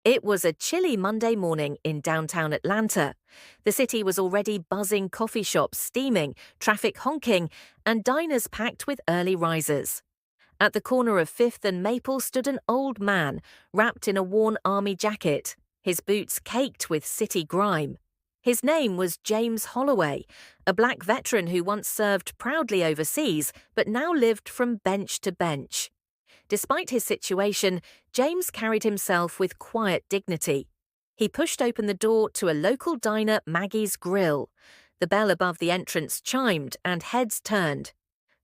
It was a chilly Monday morning in downtown Atlanta. The city was already buzzing, coffee shops steaming, traffic honking, and diners packed with early risers. At the corner of 5th and Maple stood an old man, wrapped in a worn army jacket, his boots caked with city grime. His name was James Holloway, a black veteran who once served proudly overseas but now lived from bench to bench. Despite his situation, James carried himself with quiet dignity. He pushed open the door to a local diner, Maggie's Grill. The bell above the entrance chimed and heads turned.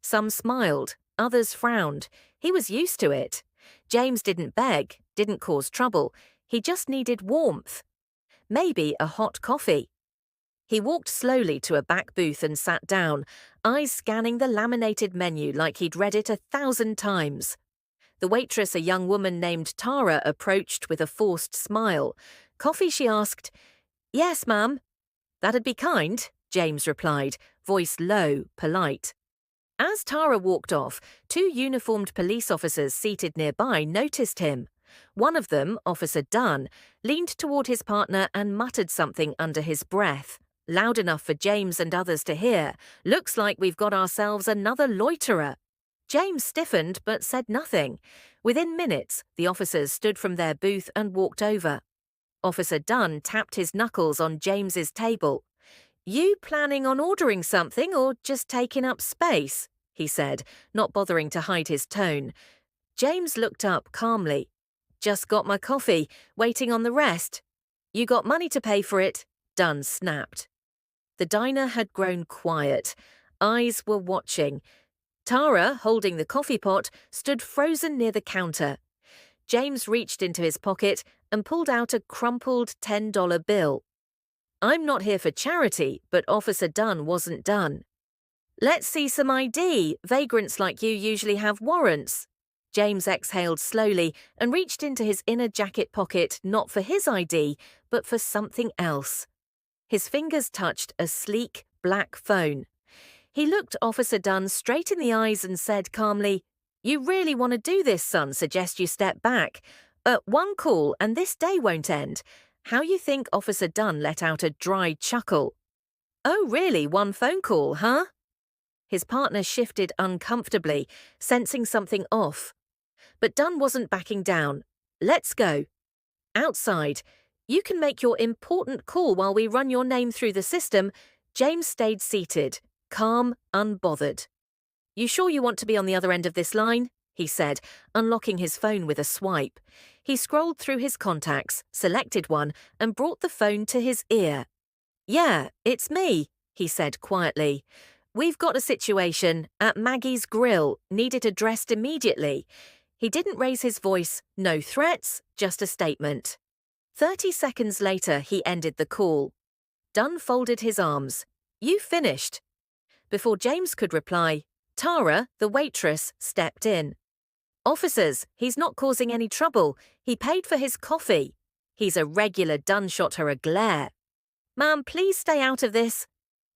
Some smiled, others frowned. He was used to it. James didn't beg, didn't cause trouble. He just needed warmth. Maybe a hot coffee. He walked slowly to a back booth and sat down, eyes scanning the laminated menu like he'd read it 1,000 times. The waitress, a young woman named Tara, approached with a forced smile. "Coffee?" she asked. "Yes, ma'am." "That'd be kind," James replied, voice low, polite. As Tara walked off, 2 uniformed police officers seated nearby noticed him. One of them, Officer Dunn, leaned toward his partner and muttered something under his breath, loud enough for James and others to hear. "Looks like we've got ourselves another loiterer." James stiffened but said nothing. Within minutes, the officers stood from their booth and walked over. Officer Dunn tapped his knuckles on James's table. "You planning on ordering something or just taking up space?" he said, not bothering to hide his tone. James looked up calmly. "Just got my coffee, waiting on the rest." "You got money to pay for it," Dunn snapped. The diner had grown quiet. Eyes were watching. Tara, holding the coffee pot, stood frozen near the counter. James reached into his pocket and pulled out a crumpled $10 bill. "I'm not here for charity," but Officer Dunn wasn't done. "Let's see some ID. Vagrants like you usually have warrants." James exhaled slowly and reached into his inner jacket pocket, not for his ID, but for something else. His fingers touched a sleek, black phone. He looked Officer Dunn straight in the eyes and said calmly, "You really want to do this, son? Suggest you step back. One call and this day won't end." How you think Officer Dunn let out a dry chuckle. "Oh, really? One phone call, huh?" His partner shifted uncomfortably, sensing something off. But Dunn wasn't backing down. "Let's go." Outside, "You can make your important call while we run your name through the system." James stayed seated, calm, unbothered. "You sure you want to be on the other end of this line?" he said, unlocking his phone with a swipe. He scrolled through his contacts, selected one, and brought the phone to his ear. "Yeah, it's me," he said quietly. "We've got a situation at Maggie's Grill, need it addressed immediately." He didn't raise his voice, no threats, just a statement. 30 seconds later, he ended the call. Dunn folded his arms. "You finished?" Before James could reply, Tara, the waitress, stepped in. "Officers, he's not causing any trouble. He paid for his coffee." "He's a regular." Dunn shot her a glare. "Ma'am, please stay out of this."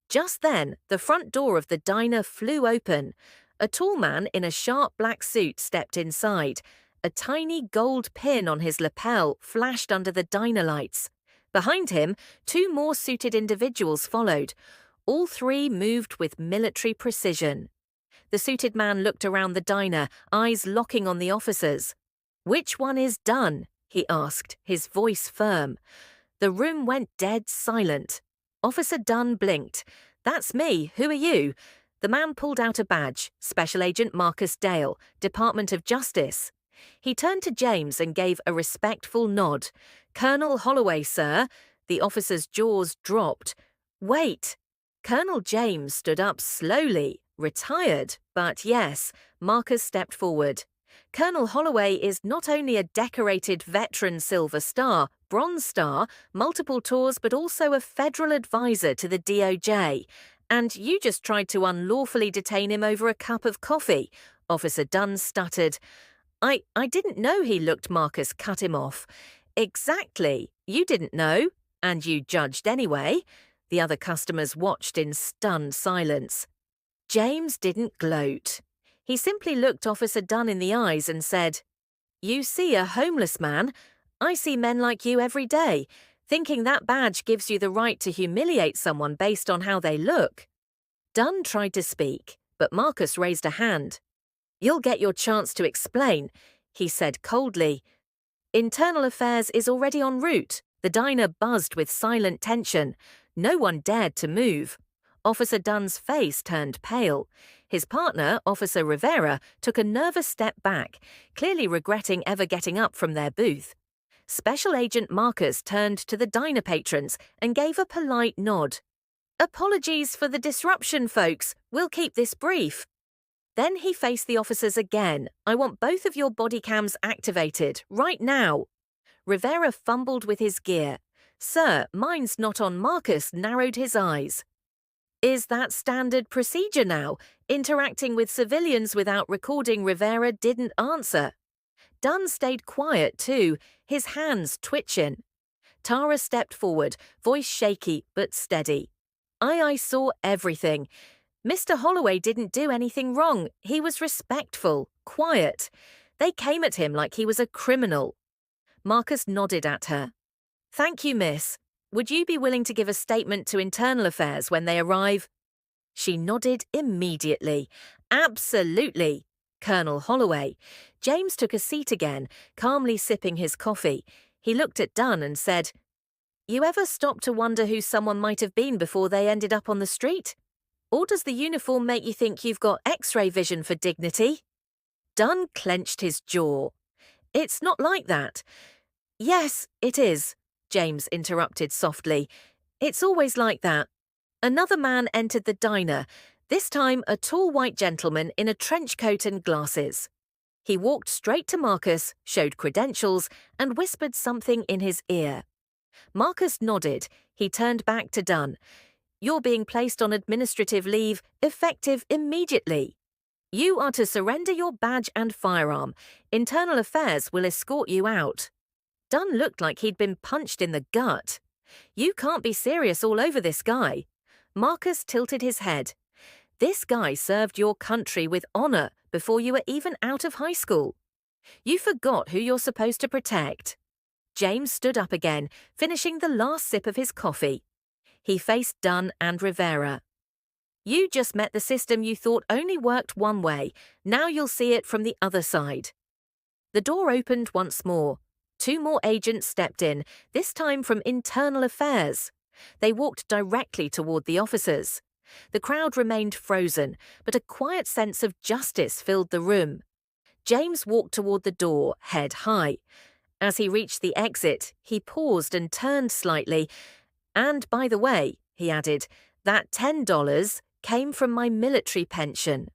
Just then, the front door of the diner flew open. A tall man in a sharp black suit stepped inside. A tiny gold pin on his lapel flashed under the diner lights. Behind him, 2 more suited individuals followed. All 3 moved with military precision. The suited man looked around the diner, eyes locking on the officers. "Which one is Dunn?" he asked, his voice firm. The room went dead silent. Officer Dunn blinked. "That's me. Who are you?" The man pulled out a badge. "Special Agent Marcus Dale, Department of Justice." He turned to James and gave a respectful nod. "Colonel Holloway, sir." The officer's jaws dropped. "Wait." Colonel James stood up slowly, retired, but yes, Marcus stepped forward. "Colonel Holloway is not only a decorated veteran Silver Star, Bronze Star, multiple tours, but also a federal advisor to the DOJ. And you just tried to unlawfully detain him over a cup of coffee." Officer Dunn stuttered. I didn't know he looked." Marcus cut him off. "Exactly. You didn't know, and you judged anyway." The other customers watched in stunned silence. James didn't gloat. He simply looked Officer Dunn in the eyes and said, "You see a homeless man. I see men like you every day, thinking that badge gives you the right to humiliate someone based on how they look. Dunn tried to speak, but Marcus raised a hand. You'll get your chance to explain, he said coldly. Internal Affairs is already en route. The diner buzzed with silent tension. No one dared to move. Officer Dunn's face turned pale. His partner, Officer Rivera, took a nervous step back, clearly regretting ever getting up from their booth. Special Agent Marcus turned to the diner patrons and gave a polite nod. Apologies for the disruption, folks. We'll keep this brief. Then he faced the officers again. I want both of your body cams activated, right now. Rivera fumbled with his gear. Sir, mine's not on. Marcus narrowed his eyes. Is that standard procedure now? Interacting with civilians without recording. Rivera didn't answer. Dunn stayed quiet too, his hands twitching. Tara stepped forward, voice shaky but steady. I saw everything. Mr. Holloway didn't do anything wrong. He was respectful, quiet. They came at him like he was a criminal. Marcus nodded at her. Thank you, miss. Would you be willing to give a statement to Internal Affairs when they arrive? She nodded immediately. Absolutely. Colonel Holloway. James took a seat again, calmly sipping his coffee. He looked at Dunn and said, You ever stop to wonder who someone might have been before they ended up on the street? Or does the uniform make you think you've got X-ray vision for dignity? Dunn clenched his jaw. It's not like that. Yes, it is, James interrupted softly. It's always like that. Another man entered the diner, this time a tall white gentleman in a trench coat and glasses. He walked straight to Marcus, showed credentials, and whispered something in his ear. Marcus nodded. He turned back to Dunn. You're being placed on administrative leave, effective immediately. You are to surrender your badge and firearm. Internal Affairs will escort you out. Dunn looked like he'd been punched in the gut. You can't be serious all over this guy. Marcus tilted his head. This guy served your country with honor before you were even out of high school. You forgot who you're supposed to protect. James stood up again, finishing the last sip of his coffee. He faced Dunn and Rivera. You just met the system you thought only worked one way. Now you'll see it from the other side. The door opened once more. 2 more agents stepped in, this time from Internal Affairs. They walked directly toward the officers. The crowd remained frozen, but a quiet sense of justice filled the room. James walked toward the door, head high. As he reached the exit, he paused and turned slightly. And by the way, he added, that $10 came from my military pension.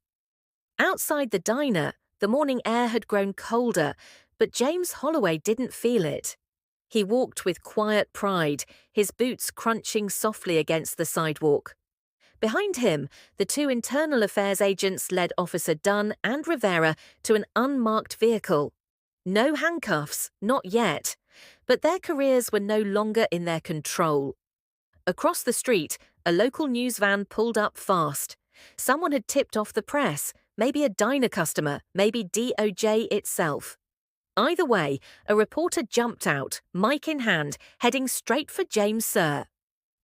Outside the diner, the morning air had grown colder, but James Holloway didn't feel it. He walked with quiet pride, his boots crunching softly against the sidewalk. Behind him, the 2 Internal Affairs agents led Officer Dunn and Rivera to an unmarked vehicle. No handcuffs, not yet, but their careers were no longer in their control. Across the street, a local news van pulled up fast. Someone had tipped off the press, maybe a diner customer, maybe DOJ itself. Either way, a reporter jumped out, mic in hand, heading straight for James Sir.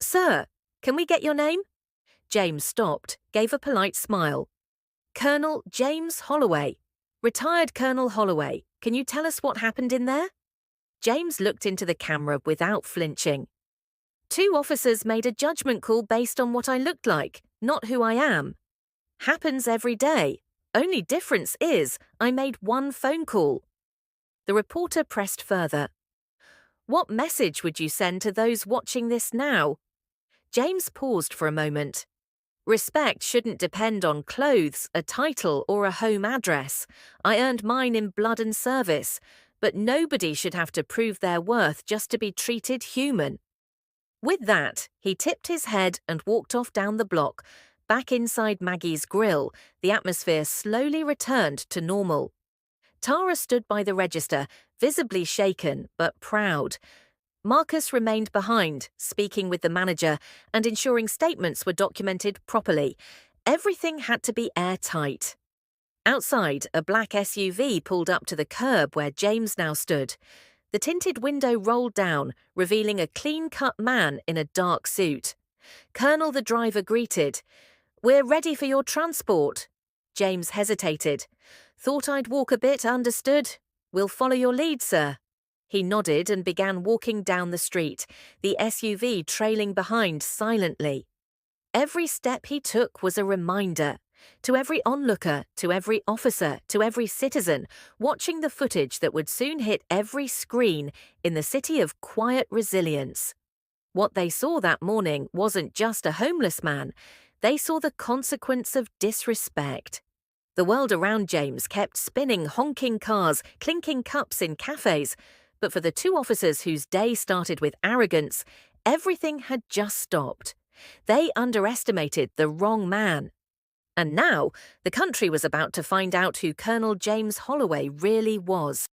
Sir, can we get your name? James stopped, gave a polite smile. Colonel James Holloway. Retired Colonel Holloway. Can you tell us what happened in there? James looked into the camera without flinching. 2 officers made a judgment call based on what I looked like, not who I am. Happens every day. Only difference is I made 1 phone call. The reporter pressed further. What message would you send to those watching this now? James paused for a moment. Respect shouldn't depend on clothes, a title, or a home address. I earned mine in blood and service, but nobody should have to prove their worth just to be treated human. With that, he tipped his head and walked off down the block. Back inside Maggie's grill, the atmosphere slowly returned to normal. Tara stood by the register, visibly shaken but proud. Marcus remained behind, speaking with the manager and ensuring statements were documented properly. Everything had to be airtight. Outside, a black SUV pulled up to the curb where James now stood. The tinted window rolled down, revealing a clean-cut man in a dark suit. Colonel the driver greeted. "We're ready for your transport." James hesitated. "Thought I'd walk a bit, understood. We'll follow your lead, sir." He nodded and began walking down the street, the SUV trailing behind silently. Every step he took was a reminder. To every onlooker, to every officer, to every citizen, watching the footage that would soon hit every screen in the city of quiet resilience. What they saw that morning wasn't just a homeless man. They saw the consequence of disrespect. The world around James kept spinning honking cars, clinking cups in cafes, but for the two officers whose day started with arrogance, everything had just stopped. They underestimated the wrong man. And now, the country was about to find out who Colonel James Holloway really was.